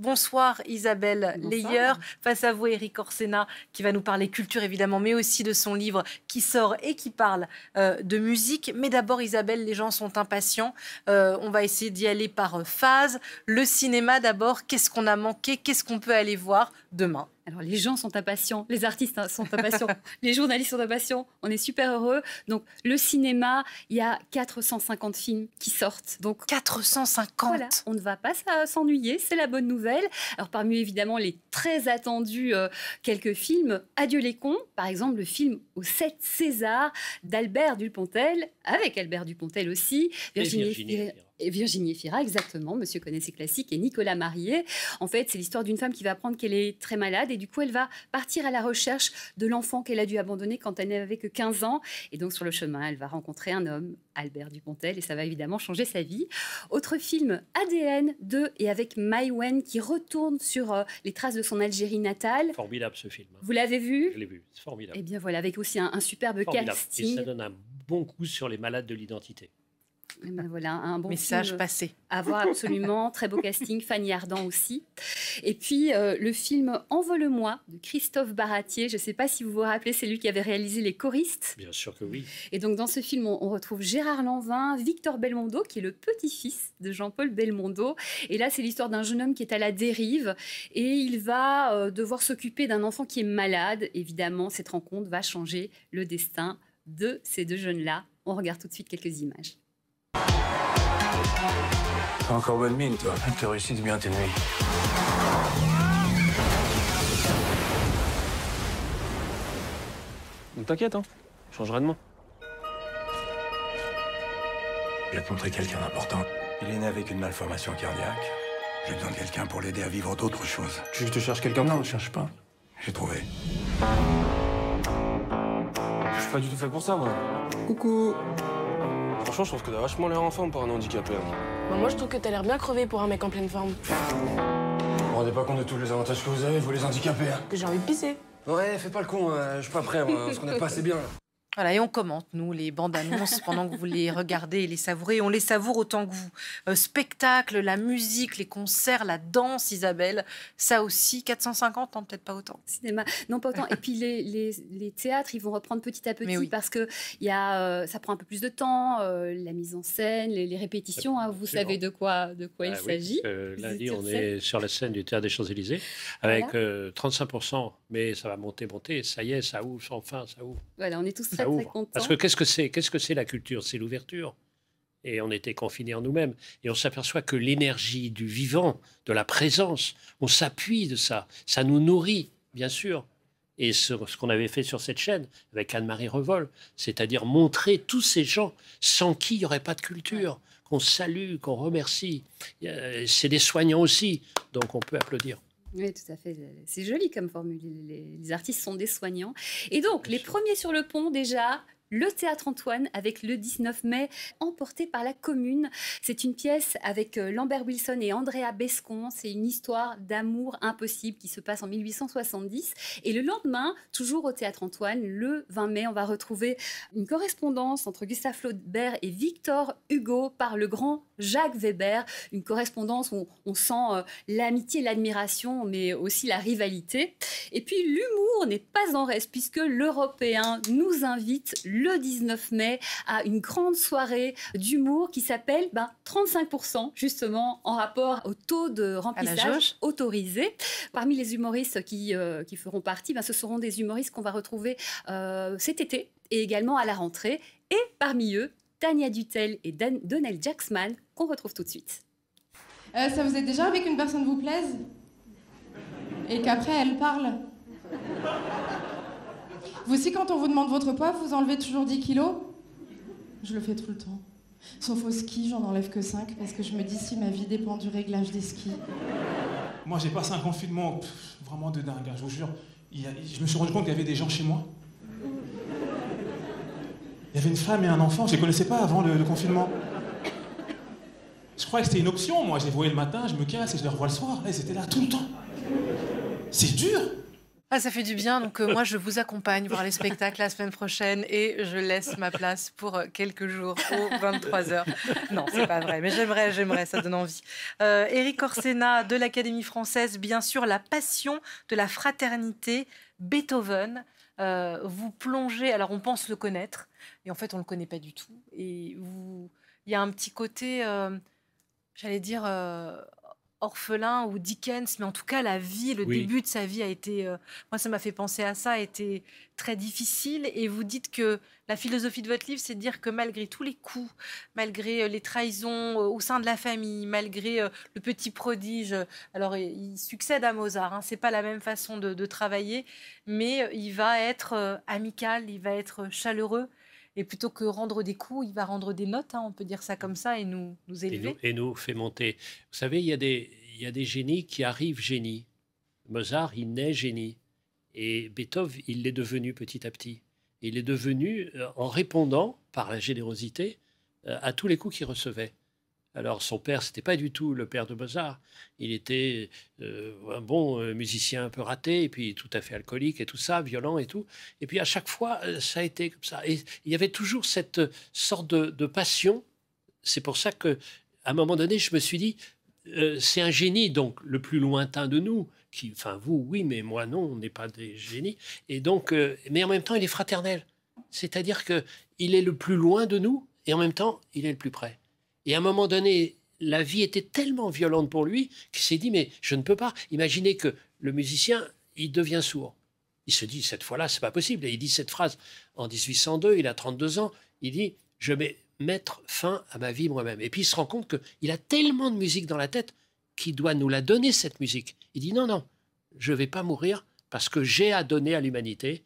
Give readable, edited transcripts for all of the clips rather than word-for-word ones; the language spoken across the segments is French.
Bonsoir Isabelle Leyer. Face à vous Éric Orsena qui va nous parler culture évidemment, mais aussi de son livre qui sort et qui parle de musique. Mais d'abord Isabelle, les gens sont impatients. On va essayer d'y aller par phase. Le cinéma d'abord, qu'est-ce qu'on a manqué? Qu'est-ce qu'on peut aller voir demain? Alors, les gens sont impatients, les artistes sont impatients, les journalistes sont impatients, on est super heureux. Donc, le cinéma, il y a 450 films qui sortent. Donc, 450 voilà, on ne va pas s'ennuyer, c'est la bonne nouvelle. Alors, parmi évidemment les très attendus quelques films, Adieu les cons, par exemple, le film aux 7 Césars d'Albert Dupontel, avec Albert Dupontel aussi, Virginie Efira, exactement, monsieur connaît ses classiques, et Nicolas Marié. En fait, c'est l'histoire d'une femme qui va apprendre qu'elle est très malade et du coup, elle va partir à la recherche de l'enfant qu'elle a dû abandonner quand elle n'avait que 15 ans. Et donc, sur le chemin, elle va rencontrer un homme, Albert Dupontel, et ça va évidemment changer sa vie. Autre film, ADN, de et avec Mai Wen, qui retourne sur les traces de son Algérie natale. Formidable ce film. Vous l'avez vu? Je l'ai vu, c'est formidable. Et bien voilà, avec aussi un superbe casting. Et ça donne un bon coup sur les malades de l'identité. Ben voilà, un bon message passé. À voir absolument, très beau casting, Fanny Ardant aussi. Et puis le film Envole-moi de Christophe Baratier, je ne sais pas si vous vous rappelez, c'est lui qui avait réalisé Les choristes. Bien sûr que oui. Et donc dans ce film, on retrouve Gérard Lanvin, Victor Belmondo, qui est le petit-fils de Jean-Paul Belmondo. Et là, c'est l'histoire d'un jeune homme qui est à la dérive et il va devoir s'occuper d'un enfant qui est malade. Évidemment, cette rencontre va changer le destin de ces deux jeunes-là. On regarde tout de suite quelques images. T'as encore bonne mine, toi. Tu réussis bien tes nuits. T'inquiète, hein. Je changerai de nom. Je vais te montrer quelqu'un d'important. Il est né avec une malformation cardiaque. J'ai besoin de quelqu'un pour l'aider à vivre d'autres choses. Tu cherches quelqu'un? Non, je cherche pas. J'ai trouvé. Je suis pas du tout fait pour ça, moi. Coucou. Franchement, je trouve que t'as vachement l'air en forme pour un handicapé. Bah moi, je trouve que t'as l'air bien crevé pour un mec en pleine forme. Vous vous rendez pas compte de tous les avantages que vous avez, vous les handicapés, hein? Que j'ai envie de pisser. Ouais, fais pas le con, je suis pas prêt, on se connaît pas assez bien, là. Voilà, et on commente, nous, les bandes annonces pendant que vous les regardez et les savourez. On les savoure autant que vous. Spectacle, la musique, les concerts, la danse, Isabelle, ça aussi, 450, non, peut-être pas autant. Cinéma, non, pas autant. Et puis les théâtres, ils vont reprendre petit à petit parce que ça prend un peu plus de temps, la mise en scène, les répétitions, hein, vous savez de quoi il s'agit. Lundi, on est sur la scène du Théâtre des Champs-Élysées avec 35%, mais ça va monter, ça y est, ça ouvre, enfin, ça ouvre. Voilà, on est tous très contents. Parce que qu'est-ce que c'est la culture? C'est l'ouverture. Et on était confinés en nous-mêmes. Et on s'aperçoit que l'énergie du vivant, de la présence, on s'appuie de ça. Ça nous nourrit, bien sûr. Et ce qu'on avait fait sur cette chaîne avec Anne-Marie Revol, c'est-à-dire montrer tous ces gens sans qui il n'y aurait pas de culture, qu'on salue, qu'on remercie. C'est des soignants aussi, donc on peut applaudir. Oui, tout à fait. C'est joli comme formule. Les artistes sont des soignants. Et donc, les premiers sur le pont, déjà, le Théâtre Antoine, avec le 19 mai, emporté par la Commune. C'est une pièce avec Lambert Wilson et Andrea Bescon. C'est une histoire d'amour impossible qui se passe en 1870. Et le lendemain, toujours au Théâtre Antoine, le 20 mai, on va retrouver une correspondance entre Gustave Flaubert et Victor Hugo par le grand Jacques Weber. Une correspondance où on sent l'amitié, l'admiration, mais aussi la rivalité. Et puis, l'humour n'est pas en reste, puisque l'Européen nous invite le 19 mai à une grande soirée d'humour qui s'appelle 35%, justement, en rapport au taux de remplissage autorisé. Parmi les humoristes qui feront partie, ce seront des humoristes qu'on va retrouver cet été et également à la rentrée. Et parmi eux, Tania Dutel et Donnell Jacksman, qu'on retrouve tout de suite. Ça vous est déjà avec une personne vous plaise et qu'après elle parle? Vous aussi, quand on vous demande votre poids, vous enlevez toujours 10 kilos? Je le fais tout le temps. Sauf au ski, j'en enlève que 5 parce que je me dis si ma vie dépend du réglage des skis. Moi, j'ai passé un confinement vraiment de dingue, je vous jure. Je me suis rendu compte qu'il y avait des gens chez moi. Il y avait une femme et un enfant, je les connaissais pas avant le confinement. Je croyais que c'était une option, moi. Je les voyais le matin, je me casse et je les revois le soir. Ils étaient là tout le temps. C'est dur. Ah, ça fait du bien. Donc, moi, je vous accompagne voir les spectacles la semaine prochaine et je laisse ma place pour quelques jours aux 23h. Non, c'est pas vrai, mais j'aimerais, ça donne envie. Éric Orsena de l'Académie française, bien sûr, La Passion de la fraternité, Beethoven. Vous plongez, alors on pense le connaître, et en fait, on le connaît pas du tout. Et il y a un petit côté, j'allais dire, orphelin ou Dickens, mais en tout cas, la vie, le début de sa vie a été, moi ça m'a fait penser à ça, a été très difficile. Et vous dites que la philosophie de votre livre, c'est de dire que malgré tous les coups, malgré les trahisons au sein de la famille, malgré le petit prodige, alors il succède à Mozart, hein, c'est pas la même façon de travailler, mais il va être amical, il va être chaleureux. Et plutôt que rendre des coups, il va rendre des notes, hein, on peut dire ça comme ça, et nous élever. Et nous fait monter. Vous savez, il y a des génies qui arrivent génies. Mozart, il naît génie. Et Beethoven, il l'est devenu petit à petit. Il est devenu en répondant, par la générosité, à tous les coups qu'il recevait. Alors, son père, c'était pas du tout le père de Mozart. Il était un bon musicien un peu raté, et puis tout à fait alcoolique et tout ça, violent et tout. Et puis, à chaque fois, ça a été comme ça. Et il y avait toujours cette sorte de passion. C'est pour ça qu'à un moment donné, je me suis dit, c'est un génie, donc le plus lointain de nous. Enfin, vous, oui, mais moi, non, on n'est pas des génies. Et donc, mais en même temps, il est fraternel. C'est-à-dire qu'il est le plus loin de nous, et en même temps, il est le plus près. Et à un moment donné, la vie était tellement violente pour lui qu'il s'est dit, mais je ne peux pas. Imaginez que le musicien, il devient sourd. Il se dit, cette fois-là, c'est pas possible. Et il dit cette phrase en 1802, il a 32 ans, il dit, je vais mettre fin à ma vie moi-même. Et puis il se rend compte qu'il a tellement de musique dans la tête qu'il doit nous la donner, cette musique. Il dit, non, non, je ne vais pas mourir parce que j'ai à donner à l'humanité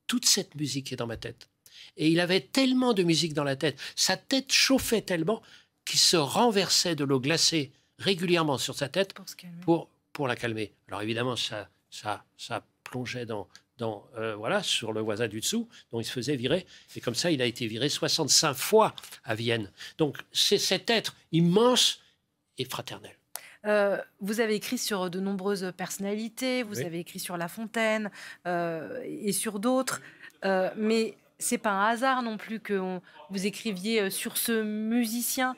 toute cette musique qui est dans ma tête. Et il avait tellement de musique dans la tête, sa tête chauffait tellement qui se renversait de l'eau glacée régulièrement sur sa tête pour la calmer. Alors évidemment, ça plongeait voilà, sur le voisin du dessous, dont il se faisait virer. Et comme ça, il a été viré 65 fois à Vienne. Donc c'est cet être immense et fraternel. Vous avez écrit sur de nombreuses personnalités, vous avez écrit sur La Fontaine et sur d'autres, mais c'est pas un hasard non plus que vous écriviez sur ce musicien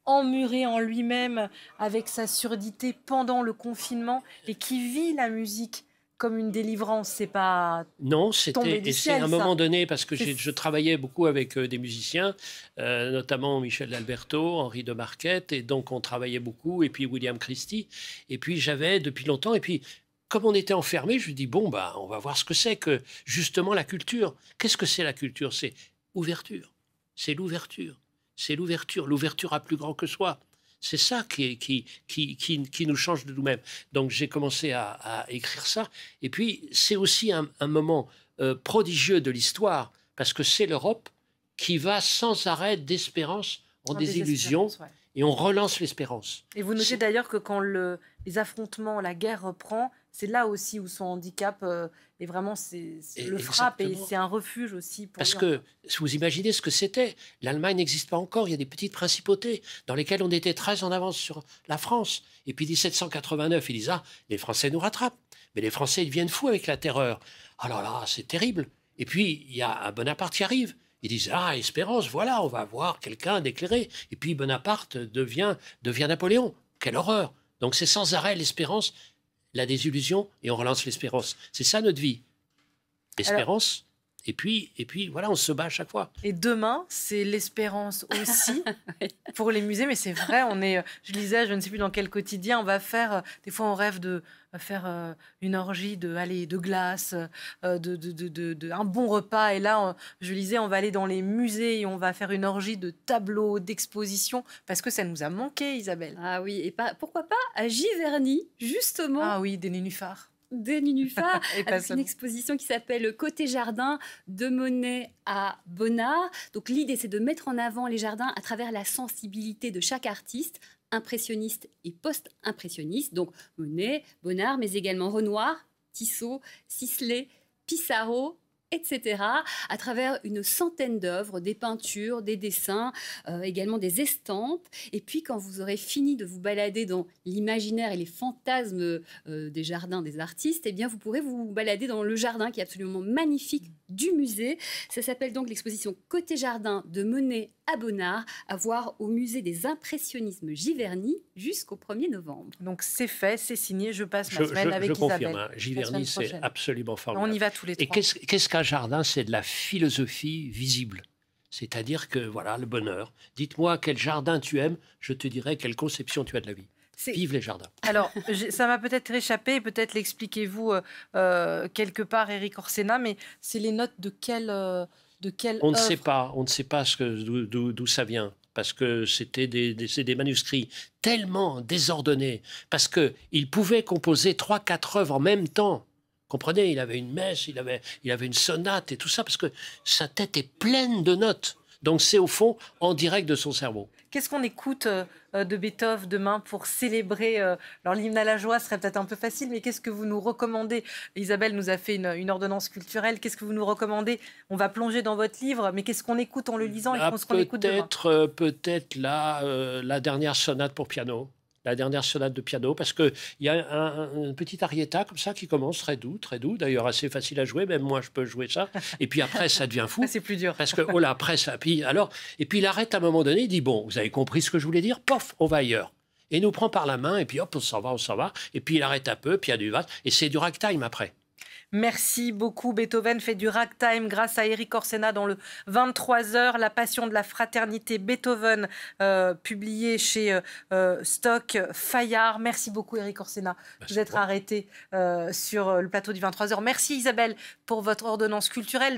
emmuré en lui-même avec sa surdité pendant le confinement et qui vit la musique comme une délivrance. C'est pas non, tombé du ciel, c'est à un moment donné, parce que je travaillais beaucoup avec des musiciens, notamment Michel d'Alberto, Henri de Marquette, et donc on travaillait beaucoup, et puis William Christie, et puis j'avais depuis longtemps, et puis comme on était enfermés, je me dis, bon, bah, on va voir ce que c'est que justement la culture. Qu'est-ce que c'est la culture? C'est ouverture, c'est l'ouverture. C'est l'ouverture, l'ouverture à plus grand que soi. C'est ça qui nous change de nous-mêmes. Donc j'ai commencé à écrire ça. Et puis c'est aussi un moment prodigieux de l'histoire, parce que c'est l'Europe qui va sans arrêt d'espérance en désillusion, et on relance l'espérance. Et vous notez d'ailleurs que quand les affrontements, la guerre reprend, c'est là aussi où son handicap est vraiment le frappe, et c'est un refuge aussi. Parce que vous imaginez ce que c'était. L'Allemagne n'existe pas encore. Il y a des petites principautés dans lesquelles on était très en avance sur la France. Et puis 1789, ils disent, ah, les Français nous rattrapent. Mais les Français, ils deviennent fous avec la terreur. Alors là, c'est terrible. Et puis, il y a un Bonaparte qui arrive. Ils disent, ah, Espérance, voilà, on va avoir quelqu'un d'éclairé. Et puis Bonaparte devient Napoléon. Quelle horreur! Donc c'est sans arrêt l'espérance, la désillusion, et on relance l'espérance. C'est ça notre vie. Espérance, et puis voilà, on se bat à chaque fois. Et demain, c'est l'espérance aussi pour les musées, mais c'est vrai, je lisais, je ne sais plus dans quel quotidien, on va faire, des fois on rêve de faire une orgie de glace, un bon repas, et là, je lisais, on va aller dans les musées et on va faire une orgie de tableaux, d'expositions, parce que ça nous a manqué, Isabelle. Ah oui, et pourquoi pas à Giverny, justement. Ah oui, des nénuphars. Des nénuphars, avec une exposition qui s'appelle Côté jardin, de Monet à Bonnard. Donc l'idée, c'est de mettre en avant les jardins à travers la sensibilité de chaque artiste, impressionniste et post-impressionniste. Donc Monet, Bonnard, mais également Renoir, Tissot, Sisley, Pissarro, etc., à travers une centaine d'œuvres, des peintures, des dessins, également des estampes. Et puis, quand vous aurez fini de vous balader dans l'imaginaire et les fantasmes des jardins des artistes, eh bien, vous pourrez vous balader dans le jardin qui est absolument magnifique du musée. Ça s'appelle donc l'exposition Côté Jardin de Monet à Bonnard, à voir au musée des impressionnismes Giverny jusqu'au 1er novembre. Donc c'est fait, c'est signé, je passe ma semaine avec Isabelle. Je confirme, hein, Giverny, c'est absolument formidable. On y va tous les trois. Et qu'est-ce qu'un jardin? C'est de la philosophie visible. C'est-à-dire que, voilà, le bonheur. Dites-moi quel jardin tu aimes, je te dirai quelle conception tu as de la vie. Vive les jardins. Alors, ça m'a peut-être échappé, peut-être l'expliquez-vous quelque part, Éric Orsena, mais c'est les notes de quelle on ne sait pas, d'où ça vient. Parce que c'était des manuscrits tellement désordonnés, parce qu'il pouvait composer 3-4 œuvres en même temps. Comprenez, il avait une messe, il avait une sonate et tout ça, parce que sa tête est pleine de notes. Donc c'est au fond en direct de son cerveau. Qu'est-ce qu'on écoute de Beethoven demain pour célébrer alors l'hymne à la joie serait peut-être un peu facile, mais qu'est-ce que vous nous recommandez? Isabelle nous a fait une ordonnance culturelle. Qu'est-ce que vous nous recommandez? On va plonger dans votre livre, mais qu'est-ce qu'on écoute en le lisant et qu'est-ce qu'on écoute demain? Peut-être la dernière sonate pour piano. La dernière sonate de piano, parce qu'il y a un petit arietta comme ça qui commence très doux, d'ailleurs assez facile à jouer, même moi je peux jouer ça, et puis après ça devient fou. C'est plus dur. Parce que, oh là, après ça, et puis il arrête à un moment donné, il dit, bon, vous avez compris ce que je voulais dire, pof, on va ailleurs. Et il nous prend par la main, et puis hop, on s'en va, et puis il arrête un peu, puis il y a du vase, et c'est du ragtime après. Merci beaucoup. Beethoven fait du ragtime grâce à Éric Orsena dans le 23h. La passion de la fraternité Beethoven, publié chez Stock Fayard. Merci beaucoup, Éric Orsena, d'être arrêté sur le plateau du 23h. Merci, Isabelle, pour votre ordonnance culturelle.